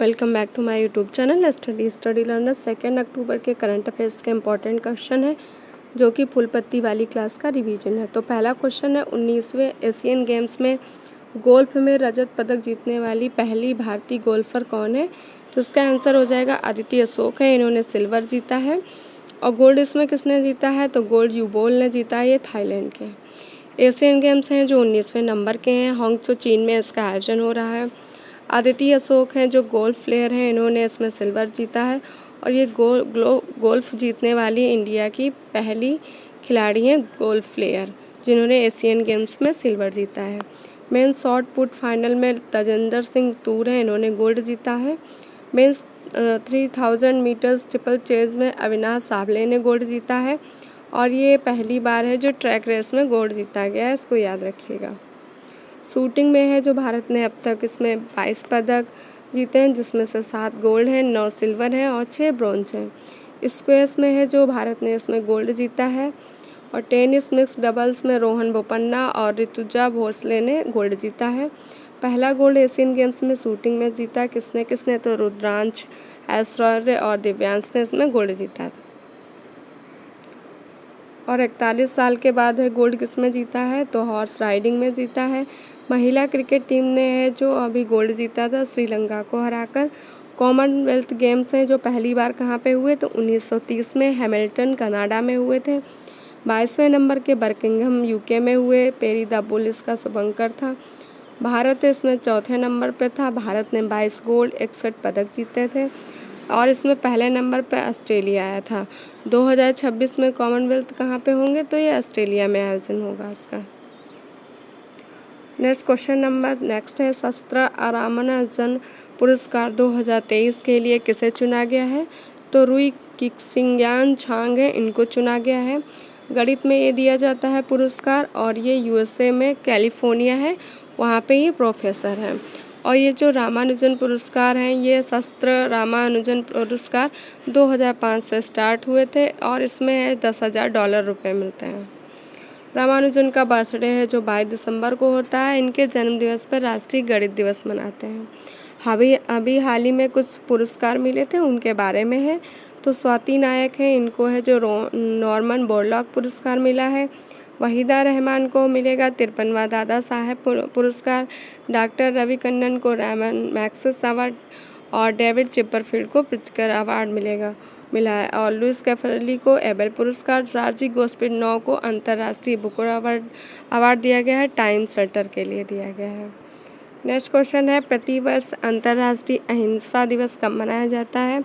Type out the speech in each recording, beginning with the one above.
Welcome back to my YouTube channel study learner. 2 October के current affairs के important question है जो कि फुल पत्ती वाली क्लास का रिवीजन है। तो पहला क्वेश्चन है, 19वें एशियन गेम्स में गोल्फ में रजत पदक जीतने वाली पहली भारतीय गोल्फर कौन है? तो उसका आंसर हो जाएगा अदिति अशोक है। इन्होंने सिल्वर जीता है। और गोल्ड इसमें किसने जीता है? तो गोल्ड युबोल ने जीता है। ये थाईलैंड के एशियन गेम्स हैं जो 19वें नंबर के हैं। हांगझो चीन में इसका आयोजन हो रहा है। अदिति अशोक हैं जो गोल्फ प्लेयर हैं, इन्होंने इसमें सिल्वर जीता है और ये गोल्फ जीतने वाली इंडिया की पहली खिलाड़ी हैं गोल्फ प्लेयर जिन्होंने एशियन गेम्स में सिल्वर जीता है। मेंस शॉट पुट फाइनल में तजिंदर सिंह तूर हैं, इन्होंने गोल्ड जीता है। मेंस 3000 मीटर्स ट्रिपल चेज में अविनाश सावले ने गोल्ड जीता है और ये पहली बार है जो ट्रैक रेस में गोल्ड जीता गया है, इसको याद रखिएगा। शूटिंग में है जो भारत ने अब तक इसमें 22 पदक जीते हैं, जिसमें से 7 गोल्ड हैं, 9 सिल्वर हैं और 6 ब्रॉन्ज हैं। स्क्वैश में है जो भारत ने इसमें गोल्ड जीता है। और टेनिस मिक्स डबल्स में रोहन बोपन्ना और ऋतुजा भोसले ने गोल्ड जीता है। पहला गोल्ड एशियन गेम्स में शूटिंग में जीता किसने? तो रुद्रांश, ऐश्वर्य और दिव्यांश ने इसमें गोल्ड जीता था। और 41 साल के बाद है गोल्ड किसमें जीता है? तो हॉर्स राइडिंग में जीता है। महिला क्रिकेट टीम ने है जो अभी गोल्ड जीता था श्रीलंका को हराकर। कॉमनवेल्थ गेम्स हैं जो पहली बार कहाँ पे हुए? तो 1930 में हैमिल्टन कनाडा में हुए थे। 22वें नंबर के बर्किंघम यूके में हुए। पेरी द बुल इसका शुभंकर था। भारत इसमें चौथे नंबर पे था। भारत ने 22 गोल्ड 61 पदक जीते थे और इसमें पहले नंबर पे ऑस्ट्रेलिया आया था। 2026 में कॉमनवेल्थ कहाँ पे होंगे? तो ये ऑस्ट्रेलिया में आयोजन होगा इसका। नेक्स्ट क्वेश्चन नंबर नेक्स्ट है, शस्त्र रामानुजन पुरस्कार 2023 के लिए किसे चुना गया है? तो रुई किक्सिंग्यान छांग है, इनको चुना गया है। गणित में ये दिया जाता है पुरस्कार और ये यूएसए में कैलिफोर्निया है, वहाँ पे ये प्रोफेसर हैं। और ये जो रामानुजन पुरस्कार हैं ये शस्त्र रामानुजन पुरस्कार 2005 से स्टार्ट हुए थे और इसमें $10,000 रुपये मिलते हैं। रामानुजन का बर्थडे है जो 22 दिसंबर को होता है। इनके जन्मदिवस पर राष्ट्रीय गणित दिवस मनाते हैं। अभी हाल ही में कुछ पुरस्कार मिले थे उनके बारे में है। तो स्वाति नायक है, इनको है जो नॉर्मन बोरलॉग पुरस्कार मिला है। वहीदा रहमान को मिलेगा 53वां दादा साहेब पुरस्कार। डॉक्टर रवि कन्नन को रैमन मैक्सेस अवार्ड और डेविड चिपरफील्ड को प्रिtzker अवार्ड मिला है। और लुइस कैफरली को एबेल पुरस्कार। जॉर्जी गोस्पिनौ को अंतर्राष्ट्रीय बुकर अवार्ड दिया गया है, टाइम सेटर के लिए दिया गया है। नेक्स्ट क्वेश्चन है, प्रतिवर्ष अंतर्राष्ट्रीय अहिंसा दिवस कब मनाया जाता है?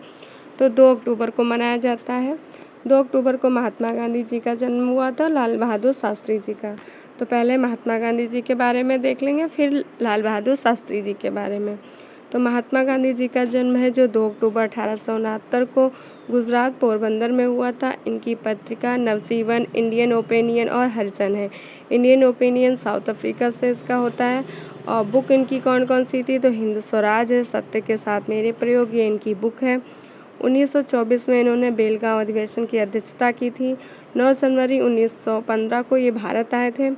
तो 2 अक्टूबर को मनाया जाता है। 2 अक्टूबर को महात्मा गांधी जी का जन्म हुआ था, लाल बहादुर शास्त्री जी का। तो पहले महात्मा गांधी जी के बारे में देख लेंगे, फिर लाल बहादुर शास्त्री जी के बारे में। तो महात्मा गांधी जी का जन्म है जो 2 अक्टूबर 1869 को गुजरात पोरबंदर में हुआ था। इनकी पत्रिका नवजीवन, इंडियन ओपिनियन और हरिजन है। इंडियन ओपिनियन साउथ अफ्रीका से इसका होता है। और बुक इनकी कौन कौन सी थी? तो हिंद स्वराज है, सत्य के साथ मेरे प्रयोग, ये इनकी बुक है। 1924 में इन्होंने बेलगांव अधिवेशन की अध्यक्षता की थी। 9 जनवरी 1915 को ये भारत आए थे।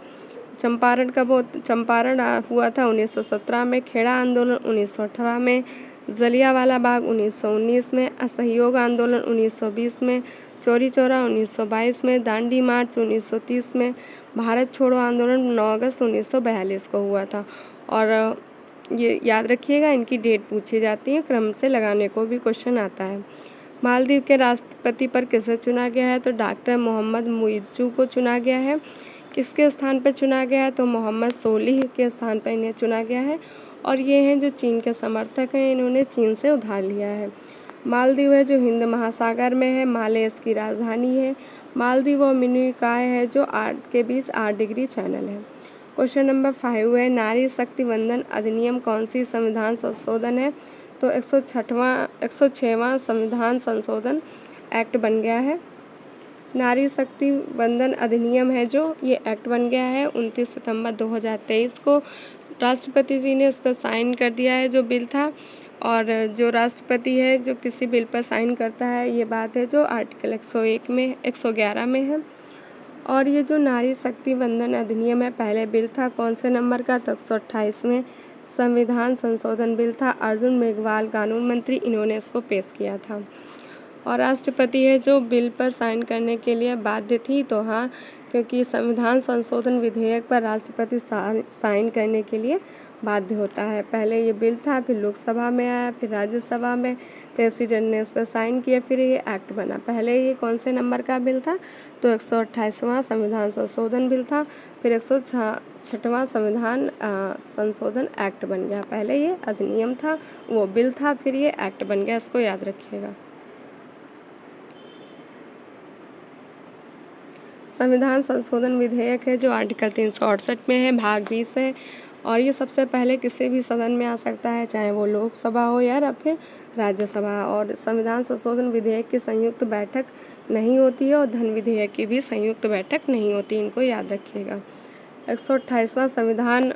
चंपारण हुआ था 1917 में। खेड़ा आंदोलन 1918 में। जलियांवाला बाग 1919 में। असहयोग आंदोलन 1920 में। चौरी चौरा 1922 में। दांडी मार्च 1930 में। भारत छोड़ो आंदोलन 9 अगस्त 1942 को हुआ था। और ये याद रखिएगा, इनकी डेट पूछी जाती है, क्रम से लगाने को भी क्वेश्चन आता है। मालदीव के राष्ट्रपति पर किसे चुना गया है? तो डॉक्टर मोहम्मद मुइज्जू को चुना गया है। किसके स्थान पर चुना गया है? तो मोहम्मद सोलिह के स्थान पर इन्हें चुना गया है। और ये हैं जो चीन के समर्थक हैं, इन्होंने चीन से उधार लिया है। मालदीव है जो हिंद महासागर में है। माले इसकी राजधानी है। मालदीव और मिनिकॉय है जो के बीच 8 डिग्री चैनल है। क्वेश्चन नंबर 5 है, नारी शक्ति वंदन अधिनियम कौन सी संविधान संशोधन है? तो 106वां संविधान संशोधन एक्ट बन गया है। नारी शक्ति वंदन अधिनियम है जो ये एक्ट बन गया है 29 सितंबर 2023 को। राष्ट्रपति जी ने इस पर साइन कर दिया है जो बिल था। और जो राष्ट्रपति है जो किसी बिल पर साइन करता है, ये बात है जो आर्टिकल 111 में है। और ये जो नारी शक्ति वंदन अधिनियम है पहले बिल था कौन से नंबर का? तो 128वें। संविधान संशोधन बिल था। अर्जुन मेघवाल कानून मंत्री, इन्होंने इसको पेश किया था। और राष्ट्रपति है जो बिल पर साइन करने के लिए बाध्य थी, तो हाँ, क्योंकि संविधान संशोधन विधेयक पर राष्ट्रपति साइन करने के लिए बाध्य होता है। पहले ये बिल था, फिर लोकसभा में आया, फिर राज्यसभा में प्रेसिडेंट ने उस पर साइन किया, फिर ये एक्ट बना। पहले ये कौन से नंबर का बिल था? तो 128वां संविधान संशोधन बिल था। फिर 106वां संविधान संशोधन एक्ट बन गया। पहले ये अधिनियम था, वो बिल था, फिर ये एक्ट बन गया। इसको याद रखिएगा। संविधान संशोधन विधेयक है जो आर्टिकल 368 में है, भाग 20 है, और ये सबसे पहले किसी भी सदन में आ सकता है, चाहे वो लोकसभा हो या फिर राज्यसभा। और संविधान संशोधन विधेयक की संयुक्त बैठक नहीं होती है और धन विधेयक की भी संयुक्त बैठक नहीं होती, इनको याद रखिएगा। 128वां संविधान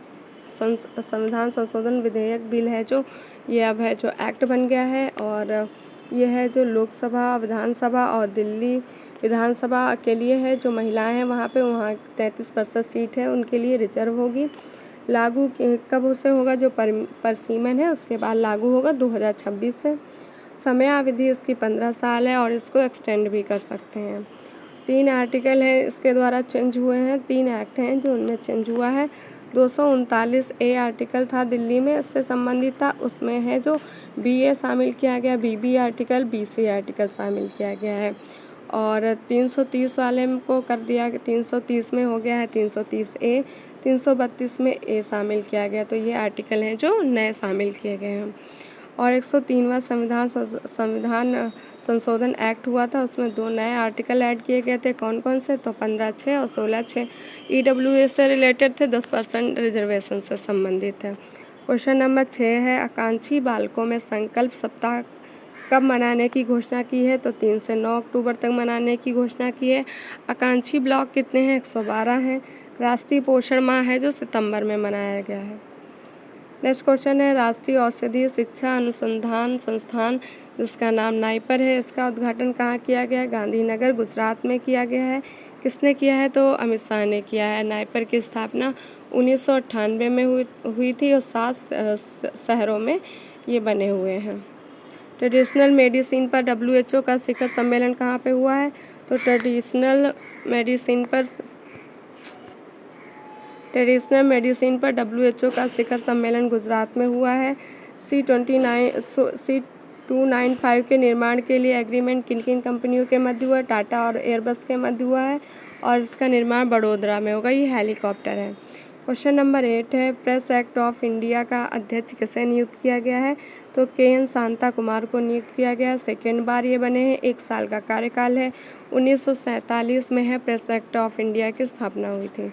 संशोधन विधेयक बिल है जो ये अब है जो एक्ट बन गया है, और ये है जो लोकसभा, विधानसभा और दिल्ली विधानसभा के लिए है। जो महिलाएं हैं वहाँ 33% सीट है उनके लिए रिजर्व होगी। लागू कब से होगा? जो परिसीमन है उसके बाद लागू होगा 2026 से। समयावधि इसकी 15 साल है और इसको एक्सटेंड भी कर सकते हैं। 3 आर्टिकल है इसके द्वारा चेंज हुए हैं, 3 एक्ट हैं जो उनमें चेंज हुआ है। 239A आर्टिकल था दिल्ली में, इससे संबंधित था, उसमें है जो BA शामिल किया गया, BB आर्टिकल, BC आर्टिकल शामिल किया गया है। और 330 वाले को कर दिया, 330 में हो गया है 330A, 332 में A शामिल किया गया। तो ये आर्टिकल हैं जो नए शामिल किए गए हैं। और 103वां संविधान संशोधन एक्ट हुआ था, उसमें 2 नए आर्टिकल ऐड किए गए थे। कौन कौन से? तो 15(6) और 16(6) EWS से रिलेटेड थे, 10% रिजर्वेशन से संबंधित है। क्वेश्चन नंबर 6 है, आकांक्षी बालकों में संकल्प सप्ताह कब मनाने की घोषणा की है? तो 3 से 9 अक्टूबर तक मनाने की घोषणा की है। आकांक्षी ब्लॉक कितने हैं? 112 हैं। राष्ट्रीय पोषण माह है जो सितंबर में मनाया गया है। नेक्स्ट क्वेश्चन है, राष्ट्रीय औषधीय शिक्षा अनुसंधान संस्थान जिसका नाम नाइपर है, इसका उद्घाटन कहाँ किया गया है? गांधीनगर, गुजरात में किया गया है। किसने किया है? तो अमित शाह ने किया है। नाइपर की स्थापना 1998 में हुई थी और 7 शहरों में ये बने हुए हैं। ट्रेडिशनल मेडिसिन पर WHO का शिखर सम्मेलन कहाँ पे हुआ है? तो ट्रेडिशनल मेडिसिन पर WHO का शिखर सम्मेलन गुजरात में हुआ है। C295 के निर्माण के लिए एग्रीमेंट किन किन कंपनियों के मध्य हुआ है? टाटा और एयरबस के मध्य हुआ है, और इसका निर्माण बड़ोदरा में होगा। ये हेलीकॉप्टर है। क्वेश्चन नंबर 8 है, प्रेस एक्ट ऑफ इंडिया का अध्यक्ष किसे नियुक्त किया गया है? तो KN शांता कुमार को नियुक्त किया गया। सेकेंड बार ये बने हैं, 1 साल का कार्यकाल है। 1947 में है प्रेस एक्ट ऑफ इंडिया की स्थापना हुई थी।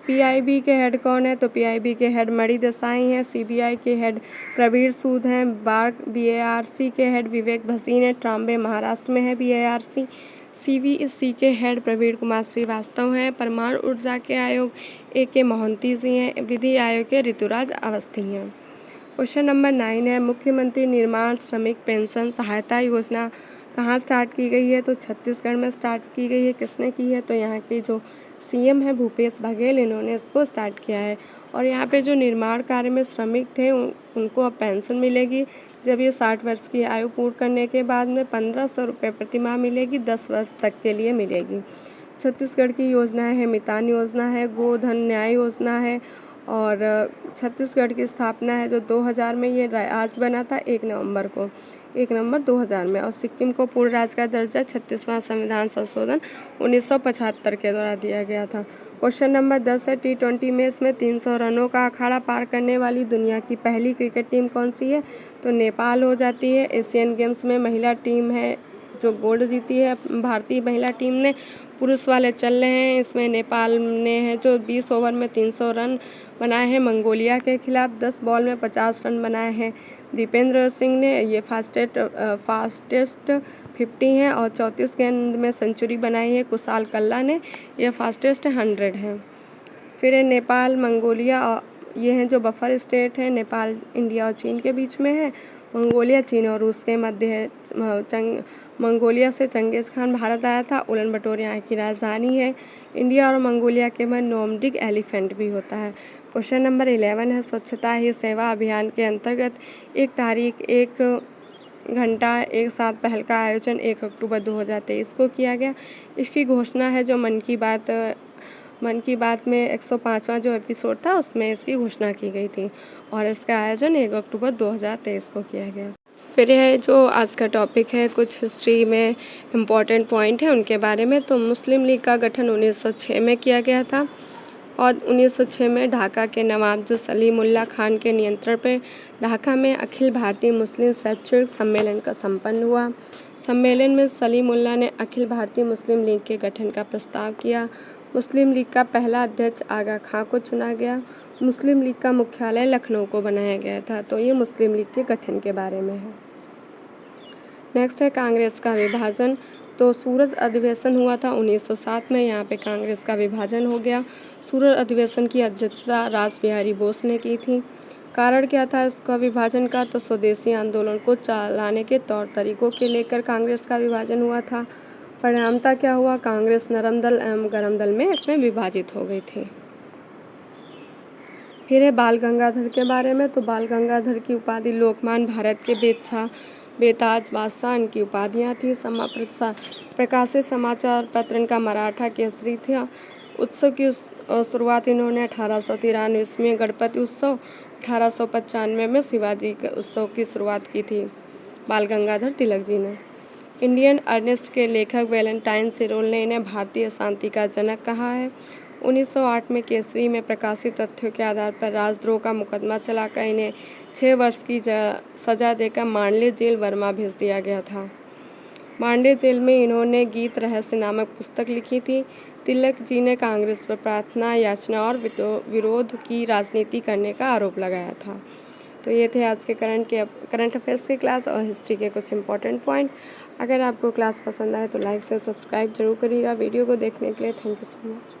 PIB के हेड कौन है? तो PIB के हेड मणि देसाई हैं। CBI के हेड प्रवीण सूद हैं। BARC के हेड विवेक भसीन है। ट्राम्बे महाराष्ट्र में है BARC। CVC के हेड प्रवीण कुमार श्रीवास्तव हैं। परमाणु ऊर्जा के आयोग AK मोहंती जी हैं। विधि आयोग के ऋतुराज अवस्थी हैं। क्वेश्चन नंबर 9 है, मुख्यमंत्री निर्माण श्रमिक पेंशन सहायता योजना कहाँ स्टार्ट की गई है? तो छत्तीसगढ़ में स्टार्ट की गई है। किसने की है? तो यहाँ के जो CM है भूपेश बघेल, इन्होंने इसको स्टार्ट किया है। और यहाँ पे जो निर्माण कार्य में श्रमिक थे उनको अब पेंशन मिलेगी। जब ये 60 वर्ष की आयु पूर्ण करने के बाद में 1500 रुपये प्रतिमाह मिलेगी, 10 वर्ष तक के लिए मिलेगी। छत्तीसगढ़ की योजनाएं है, मितान योजना है, गोधन न्याय योजना है, और छत्तीसगढ़ की स्थापना है जो 2000 में ये राज्य बना था 1 नवंबर 2000 में। और सिक्किम को पूर्ण राज्य का दर्जा 36वां संविधान संशोधन 1975 के द्वारा दिया गया था। क्वेश्चन नंबर 10 है, T20 मैच में 300 रनों का अखाड़ा पार करने वाली दुनिया की पहली क्रिकेट टीम कौन सी है? तो नेपाल हो जाती है। एशियन गेम्स में महिला टीम है जो गोल्ड जीती है भारतीय महिला टीम ने। पुरुष वाले चल रहे हैं, इसमें नेपाल ने है जो 20 ओवर में 300 रन बनाए हैं मंगोलिया के खिलाफ। 10 बॉल में 50 रन बनाए हैं दीपेंद्र सिंह ने, ये फास्टेस्ट 50 हैं। और 34 गेंद में सेंचुरी बनाई है कुशाल कल्ला ने, यह फास्टेस्ट 100 है। फिर है नेपाल मंगोलिया, ये हैं जो बफर स्टेट है, नेपाल इंडिया और चीन के बीच में है। मंगोलिया चीन और रूस के मध्य है। मंगोलिया से चंगेज़ खान भारत आया था। उलन बटोर यहाँ की राजधानी है। इंडिया और मंगोलिया के मध्य नोमडिक एलिफेंट भी होता है। क्वेश्चन नंबर 11 है स्वच्छता ही सेवा अभियान के अंतर्गत 1 तारीख 1 घंटा एक साथ पहल का आयोजन 1 अक्टूबर 2023 को किया गया। इसकी घोषणा है जो मन की बात में 105वां जो एपिसोड था उसमें इसकी घोषणा की गई थी और इसका आयोजन 1 अक्टूबर 2023 को किया गया। फिर यह जो आज का टॉपिक है कुछ हिस्ट्री में इम्पॉर्टेंट पॉइंट है उनके बारे में। तो मुस्लिम लीग का गठन 1906 में किया गया था और 1906 में ढाका के नवाब जो सलीमुल्लाह खान के नियंत्रण पे ढाका में अखिल भारतीय मुस्लिम शैक्षणिक सम्मेलन का संपन्न हुआ। सम्मेलन में सलीमुल्लाह ने अखिल भारतीय मुस्लिम लीग के गठन का प्रस्ताव किया। मुस्लिम लीग का पहला अध्यक्ष आगा खां को चुना गया। मुस्लिम लीग का मुख्यालय लखनऊ को बनाया गया था। तो ये मुस्लिम लीग के गठन के बारे में है। नेक्स्ट है कांग्रेस का विभाजन। तो सूरज अधिवेशन हुआ था 1907 में, यहाँ पे कांग्रेस का विभाजन हो गया। सूरज अधिवेशन की अध्यक्षता रास बिहारी बोस ने की थी। कारण क्या था इसका विभाजन का? तो स्वदेशी आंदोलन को चलाने के तौर तरीकों के लेकर कांग्रेस का विभाजन हुआ था। परिणामतः क्या हुआ? कांग्रेस नरम दल एवं गरम दल में इसमें विभाजित हो गई थी। फिर है बाल गंगाधर के बारे में। तो बाल गंगाधर की उपाधि लोकमान भारत के बेताज बादशाह इनकी उपाधियाँ थी। प्रकाशित समाचार पत्र का मराठा केसरी था। उत्सव की शुरुआत इन्होंने 1893 में गणपति उत्सव, 1895 में शिवाजी के उत्सव की शुरुआत की थी बाल गंगाधर तिलक जी ने। इंडियन अर्नेस्ट के लेखक वैलेंटाइन सिरोल ने इन्हें भारतीय शांति का जनक कहा है। 1908 में केसरी में प्रकाशित तथ्यों के आधार पर राजद्रोह का मुकदमा चलाकर इन्हें 6 वर्ष की सजा देकर मांडले जेल बर्मा भेज दिया गया था। मांडले जेल में इन्होंने गीत रहस्य नामक पुस्तक लिखी थी। तिलक जी ने कांग्रेस पर प्रार्थना, याचना और विरोध की राजनीति करने का आरोप लगाया था। तो ये थे आज के करंट अफेयर्स की क्लास और हिस्ट्री के कुछ इंपॉर्टेंट पॉइंट। अगर आपको क्लास पसंद आए तो लाइक से सब्सक्राइब जरूर करिएगा। वीडियो को देखने के लिए थैंक यू सो मच।